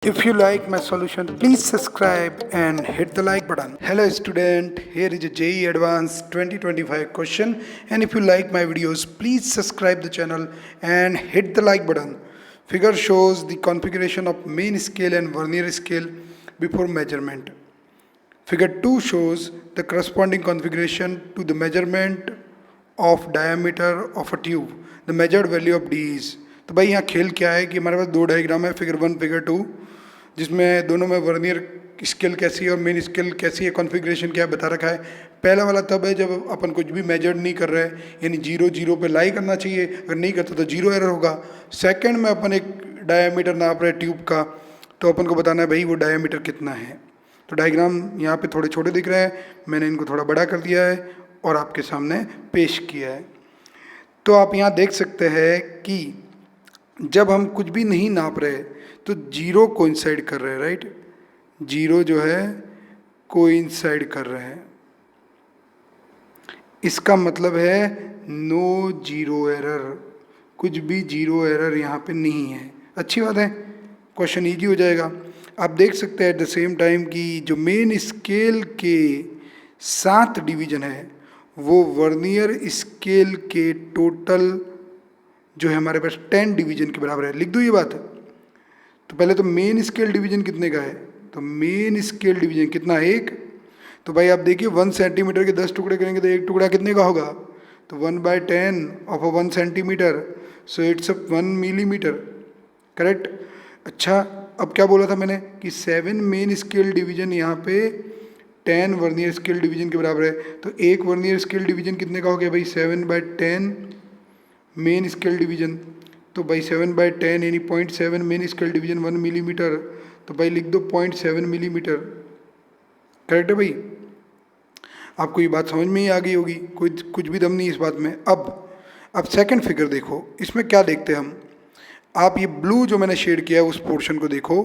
If you like my solution, please subscribe and hit the like button. Hello student, here is a JEE Advanced 2025 question, and if you like my videos, please subscribe the channel and hit the like button. Figure shows the configuration of main scale and vernier scale before measurement. Figure 2 shows the corresponding configuration to the measurement of diameter of a tube. The measured value of D is. तो भाई यहाँ खेल क्या है कि हमारे पास दो diagram है, फिगर 1 फिगर 2, जिसमें दोनों में वर्नियर स्केल कैसी है और मेन स्केल कैसी है, कॉन्फ़िगरेशन क्या है बता रखा है। पहला वाला तब है जब अपन कुछ भी मेजर नहीं कर रहे हैं, यानी 0 पे लाई करना चाहिए, अगर नहीं करते तो 0 एरर होगा। सेकंड में अपन एक डायमीटर नाप रहे ट्यूब का, तो अपन को बताना है भाई वो डायमीटर कितना है। तो डायग्राम यहाँ पे थोड़े छोटे दिख रहे हैं, मैंने इनको थोड़ा बड़ा कर दिया है और आपके सामने पेश किया है। तो आप यहाँ देख सकते हैं कि जब हम कुछ भी नहीं नाप रहे तो 0 कोइंसाइड कर रहे हैं, राइट। 0 जो है कोइंसाइड कर रहे हैं, इसका मतलब है नो 0 एरर, कुछ भी 0 एरर यहाँ पे नहीं है। अच्छी बात है, क्वेश्चन इजी हो जाएगा। आप देख सकते हैं एट द सेम टाइम कि जो मेन स्केल के 7 डिवीजन है वो वर्नियर स्केल के टोटल जो है हमारे पास 10 डिवीजन के बराबर है। लिख दूँ ये बात। तो पहले तो मेन स्केल डिवीजन कितने का है, तो मेन स्केल डिवीजन कितना, 1। तो भाई आप देखिए 1 सेंटीमीटर के 10 टुकड़े करेंगे तो एक टुकड़ा कितने का होगा, तो 1/10 of 1 centimetre, so it's 1 millimetre, correct. अच्छा, अब क्या बोला था मैंने कि 7 मेन स्केल डिवीजन यहाँ पे 10 वर्नियर स्केल डिवीजन के बराबर है। तो एक वर्नियर स्केल डिवीजन कितने का हो गया भाई, 7/10 मेन स्केल डिवीजन। तो भाई 7/10 यानी 0.7 मेन स्केल डिवीजन 1 मिलीमीटर, तो भाई लिख दो 0.7 मिलीमीटर, करेक्ट है भाई। आपको ये बात समझ में ही आ गई होगी, कुछ भी दम नहीं इस बात में। अब सेकंड फिगर देखो, इसमें क्या देखते हैं हम। आप ये ब्लू जो मैंने शेड किया है उस पोर्शन को देखो,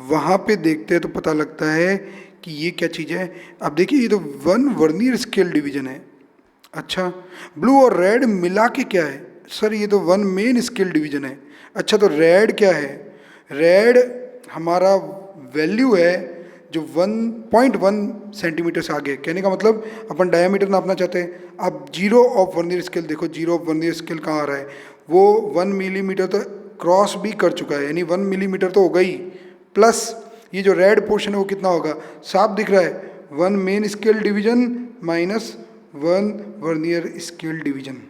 वहाँ पे देखते हैं तो पता लगता है कि ये क्या चीज़ है। अब देखिए ये तो 1 वर्नियर स्केल डिवीजन है। अच्छा, ब्लू और रेड मिला के क्या है, सर ये तो 1 मेन स्केल डिवीजन है। अच्छा, तो रेड क्या है, रेड हमारा वैल्यू है जो 1.1 सेंटीमीटर से आगे। कहने का मतलब अपन डायमीटर नापना चाहते हैं। अब 0 ऑफ वर्नियर स्केल देखो, 0 ऑफ वर्नियर स्केल कहाँ आ रहा है, वो 1 मिलीमीटर तो क्रॉस भी कर चुका है, यानी 1 मिलीमीटर तो होगा ही, प्लस ये जो रेड पोर्शन है वो कितना होगा, साफ दिख रहा है, 1 main scale division minus 1 vernier scale division.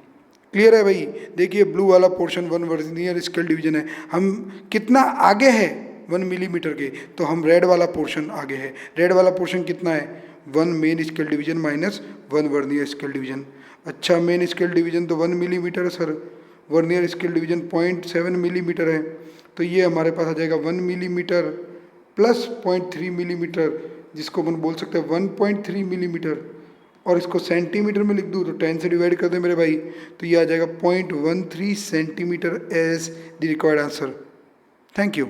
Clear है भाई। देखिए ब्लू वाला पोर्शन 1 वर्नियर स्केल डिवीजन है, हम कितना आगे है 1 मिलीमीटर के, तो हम रेड वाला पोर्शन आगे है। रेड वाला पोर्शन कितना है, 1 main scale division minus 1 vernier scale division. अच्छा, मेन स्केल डिवीजन तो 1 मिलीमीटर है sir, vernier scale division 0.7 millimetre है, तो ये हमारे पास आ जाएगा 1 मिलीमीटर प्लस 0.3 मिलीमीटर, जिसको अपन बोल सकते हैं 1.3 मिलीमीटर, और इसको सेंटीमीटर में लिख दूँ तो 10 से डिवाइड कर दे मेरे भाई, तो ये आ जाएगा 0.13 centimetre as the required answer. Thank you.